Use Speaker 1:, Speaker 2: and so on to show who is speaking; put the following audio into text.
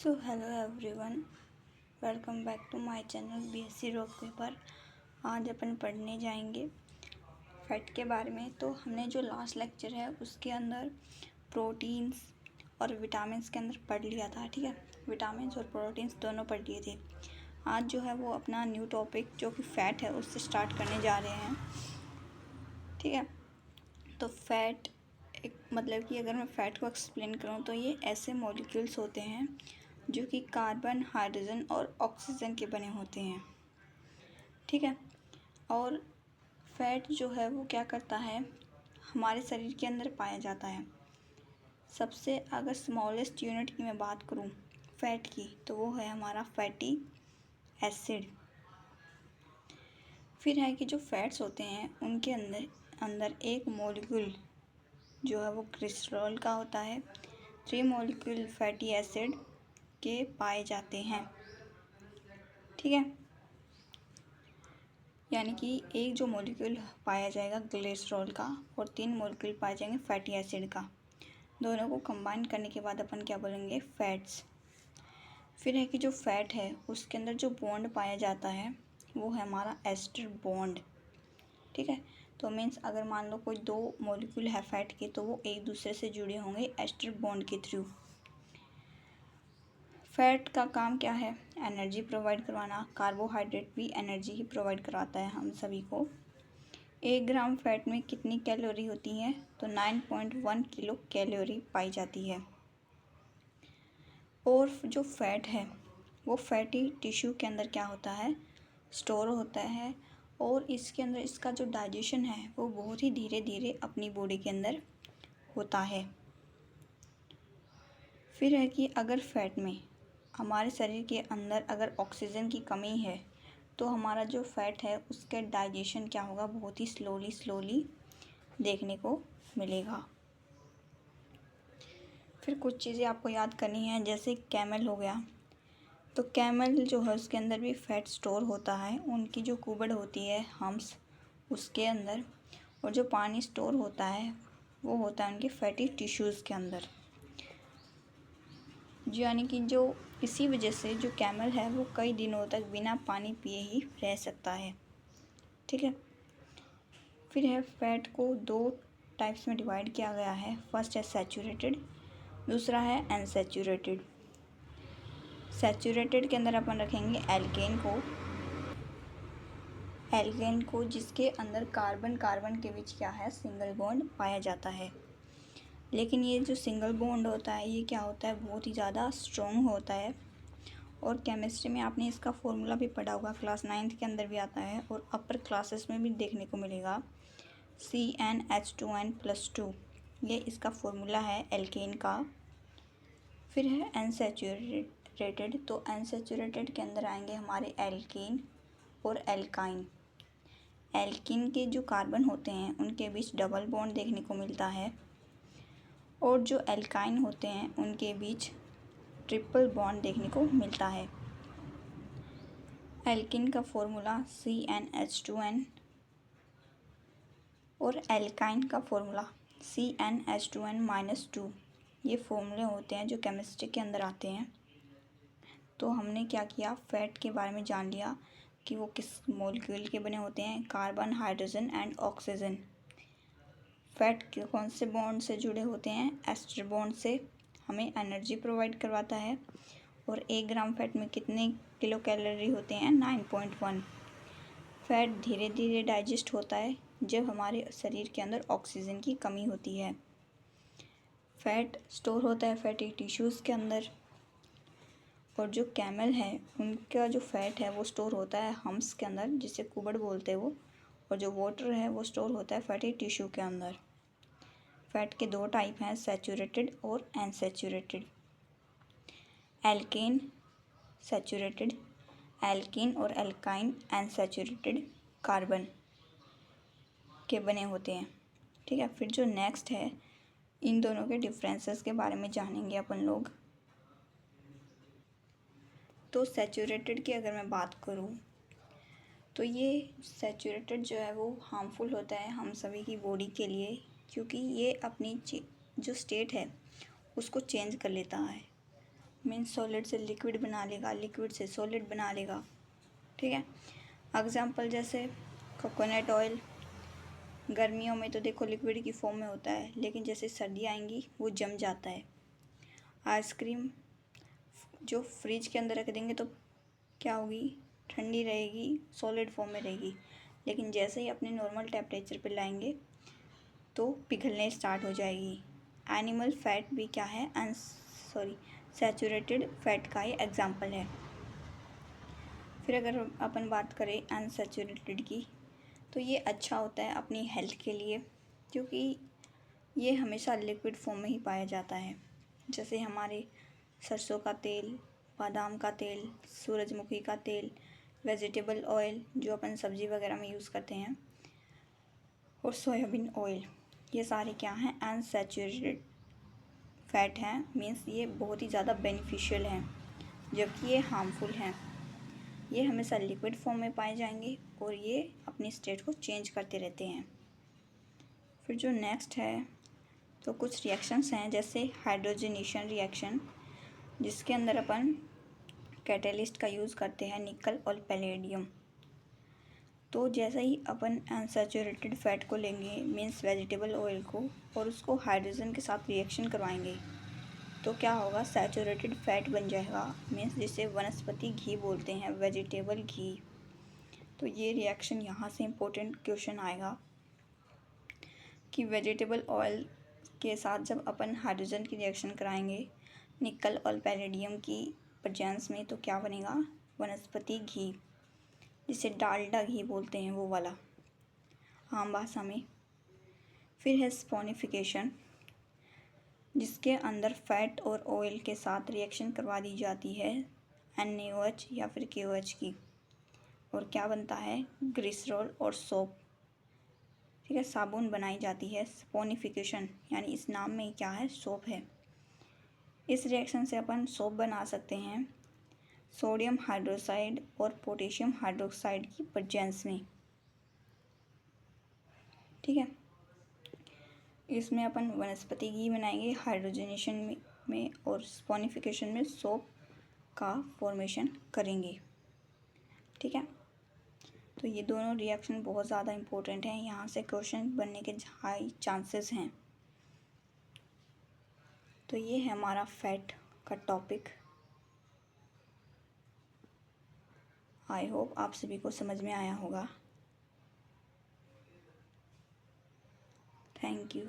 Speaker 1: So hello everyone, welcome back to my channel BSc rock paper. आज अपन पढ़ने जाएंगे फैट के बारे में। तो हमने जो लास्ट लेक्चर है उसके अंदर प्रोटीन्स और विटामिन्स के अंदर पढ़ लिया था, ठीक है। विटामिन्स और प्रोटीन्स दोनों पढ़ लिए थे। आज जो है वो अपना न्यू टॉपिक जो कि फ़ैट है उससे स्टार्ट करने जा रहे हैं, ठीक है। तो फैट एक मतलब कि अगर मैं फ़ैट को एक्सप्लेन करूँ तो ये ऐसे मॉलिक्यूल्स होते हैं जो कि कार्बन, हाइड्रोजन और ऑक्सीजन के बने होते हैं, ठीक है। और फैट जो है वो क्या करता है, हमारे शरीर के अंदर पाया जाता है। सबसे अगर स्मॉलेस्ट यूनिट की मैं बात करूँ फैट की, तो वो है हमारा फैटी एसिड। फिर है कि जो फैट्स होते हैं उनके अंदर अंदर एक मॉलिक्यूल जो है वो ग्लिसरॉल का होता है। 3 मॉलिक्यूल फैटी एसिड के पाए जाते हैं, ठीक है। यानी कि एक जो मॉलिक्यूल पाया जाएगा ग्लिसरॉल का और 3 मॉलिक्यूल पाए जाएंगे फैटी एसिड का। दोनों को कंबाइन करने के बाद अपन क्या बोलेंगे, फैट्स। फिर है कि जो फैट है उसके अंदर जो बॉन्ड पाया जाता है वो है हमारा एस्टर बॉन्ड, ठीक है। तो मीन्स अगर मान लो कोई 2 मॉलिक्यूल है फैट के तो वो एक दूसरे से जुड़े होंगे एस्टर बॉन्ड के थ्रू। फैट का काम क्या है, एनर्जी प्रोवाइड करवाना। कार्बोहाइड्रेट भी एनर्जी ही प्रोवाइड कराता है हम सभी को। 1 ग्राम फैट में कितनी कैलोरी होती है, तो 9.1 किलो कैलोरी पाई जाती है। और जो फैट है वो फैटी टिश्यू के अंदर क्या होता है, स्टोर होता है। और इसके अंदर इसका जो डाइजेशन है वो बहुत ही धीरे धीरे अपनी बॉडी के अंदर होता है। फिर है कि अगर फैट में हमारे शरीर के अंदर अगर ऑक्सीजन की कमी है तो हमारा जो फैट है उसका डाइजेशन क्या होगा, बहुत ही स्लोली देखने को मिलेगा। फिर कुछ चीज़ें आपको याद करनी है, जैसे कैमल हो गया। तो कैमल जो है उसके अंदर भी फैट स्टोर होता है, उनकी जो कुबड़ होती है हम्स उसके अंदर। और जो पानी स्टोर होता है वो होता है उनके फैटी टिश्यूज़ के अंदर। यानी कि जो इसी वजह से जो कैमल है वो कई दिनों तक बिना पानी पिए ही रह सकता है, ठीक है। फिर है फैट को 2 टाइप्स में डिवाइड किया गया है। फर्स्ट है सैचुरेटेड, दूसरा है अनसैचुरेटेड। सैचुरेटेड के अंदर अपन रखेंगे एल्केन को जिसके अंदर कार्बन कार्बन के बीच क्या है, सिंगल बॉन्ड पाया जाता है। लेकिन ये जो सिंगल बॉन्ड होता है ये क्या होता है, बहुत ही ज़्यादा स्ट्रॉन्ग होता है। और केमिस्ट्री में आपने इसका फॉर्मूला भी पढ़ा होगा, क्लास 9th के अंदर भी आता है और अपर क्लासेस में भी देखने को मिलेगा, CnH2n+2। ये इसका फॉर्मूला है एल्केन का। फिर है अनसैचुरेटेड। तो अनसैचुरेटेड के अंदर आएंगे हमारे एल्केन और एल्काइन। एल्कीन के जो कार्बन होते हैं उनके बीच डबल बॉन्ड देखने को मिलता है और जो एल्काइन होते हैं उनके बीच ट्रिपल बॉन्ड देखने को मिलता है। एल्कीन का फॉर्मूला CnH2n और एल्काइन का फॉर्मूला CnH2n-2। ये फॉर्मूले होते हैं जो केमिस्ट्री के अंदर आते हैं। तो हमने क्या किया, फैट के बारे में जान लिया कि वो किस मॉलिक्यूल के बने होते हैं, carbon, hydrogen and oxygen. Fat के कौन से बॉन्ड से जुड़े होते हैं, एस्टर बॉन्ड से। हमें एनर्जी प्रोवाइड करवाता है। और 1 ग्राम फैट में कितने किलो कैलोरी होते हैं, 9.1। फैट धीरे धीरे डाइजेस्ट होता है जब हमारे शरीर के अंदर ऑक्सीजन की कमी होती है। फैट स्टोर होता है फैटी टिश्यूज़ के अंदर। और जो कैमल है उनका जो फैट है वो स्टोर होता है हम्स के अंदर, जिसे कुबड़ बोलते हैं वो। और जो वाटर है वो स्टोर होता है फैटी टिश्यू के अंदर। फैट के 2 टाइप हैं, सैचुरेटेड और अनसैचुरेटेड। एल्केन सैचुरेटेड, एल्कीन और एल्काइन अनसैचुरेटेड कार्बन के बने होते हैं, ठीक है। फिर जो नेक्स्ट है, इन दोनों के डिफरेंसेस के बारे में जानेंगे अपन लोग। तो सैचुरेटेड की अगर मैं बात करूँ तो ये सैचुरेटेड जो है वो हार्मफुल होता है हम सभी की बॉडी के लिए, क्योंकि ये अपनी जो स्टेट है उसको चेंज कर लेता है। मीन्स सॉलिड से लिक्विड बना लेगा, लिक्विड से सॉलिड बना लेगा। ठीक है, एग्जाम्पल जैसे कोकोनट ऑयल, गर्मियों में तो देखो लिक्विड की फॉर्म में होता है, लेकिन जैसे सर्दी आएंगी वो जम जाता है। आइसक्रीम जो फ्रिज के अंदर रख देंगे तो क्या होगी, ठंडी रहेगी, सॉलिड फॉर्म में रहेगी, लेकिन जैसे ही अपने नॉर्मल टेम्परेचर पे लाएंगे तो पिघलने स्टार्ट हो जाएगी। एनिमल फैट भी क्या है, सैचुरेटेड फैट का ही एग्जाम्पल है। फिर अगर अपन बात करें अनसैचुरेटेड की, तो ये अच्छा होता है अपनी हेल्थ के लिए, क्योंकि ये हमेशा लिक्विड फॉर्म में ही पाया जाता है। जैसे हमारे सरसों का तेल, बादाम का तेल, सूरजमुखी का तेल, वेजिटेबल ऑयल जो अपन सब्ज़ी वगैरह में यूज़ करते हैं, और सोयाबीन ऑयल, ये सारे क्या हैं, अनसैचुरेटेड फैट हैं। मीन्स ये बहुत ही ज़्यादा बेनिफिशियल हैं, जबकि ये हार्मफुल हैं। ये हमेशा लिक्विड फॉर्म में पाए जाएंगे और ये अपनी स्टेट को चेंज करते रहते हैं। फिर जो नेक्स्ट है, तो कुछ रिएक्शंस हैं जैसे हाइड्रोजनेशन रिएक्शन, जिसके अंदर अपन कैटेलिस्ट का यूज़ करते हैं, निकल और पैलेडियम। तो जैसे ही अपन अनसैचुरेटेड फैट को लेंगे, मीन्स वेजिटेबल ऑयल को, और उसको हाइड्रोजन के साथ रिएक्शन करवाएंगे, तो क्या होगा, सैचुरेटेड फैट बन जाएगा, मीन्स जिसे वनस्पति घी बोलते हैं, वेजिटेबल घी। तो ये रिएक्शन यहाँ से इम्पोर्टेंट क्वेश्चन आएगा कि वेजिटेबल ऑयल के साथ जब अपन हाइड्रोजन की रिएक्शन कराएंगे निकल और पैलेडियम की प्रेजेंस में, तो क्या बनेगा, वनस्पति घी, जिसे डालडा घी बोलते हैं, वो वाला आम भाषा में। फिर है स्पोनिफिकेशन, जिसके अंदर फैट और ऑयल के साथ रिएक्शन करवा दी जाती है NaOH या फिर KOH की, और क्या बनता है, ग्लिसरॉल और सोप। ठीक है, साबुन बनाई जाती है। स्पोनिफिकेशन यानी इस नाम में क्या है, सोप है। इस रिएक्शन से अपन सोप बना सकते हैं सोडियम हाइड्रोक्साइड और पोटेशियम हाइड्रोक्साइड की प्रेजेंस में। ठीक है, इसमें अपन वनस्पति घी बनाएंगे हाइड्रोजनेशन में और स्पोनिफिकेशन में सोप का फॉर्मेशन करेंगे। ठीक है, तो ये दोनों रिएक्शन बहुत ज़्यादा इम्पोर्टेंट हैं, यहाँ से क्वेश्चन बनने के हाई चांसेस हैं। तो ये है हमारा फैट का टॉपिक। आई होप आप सभी को समझ में आया होगा। Thank you.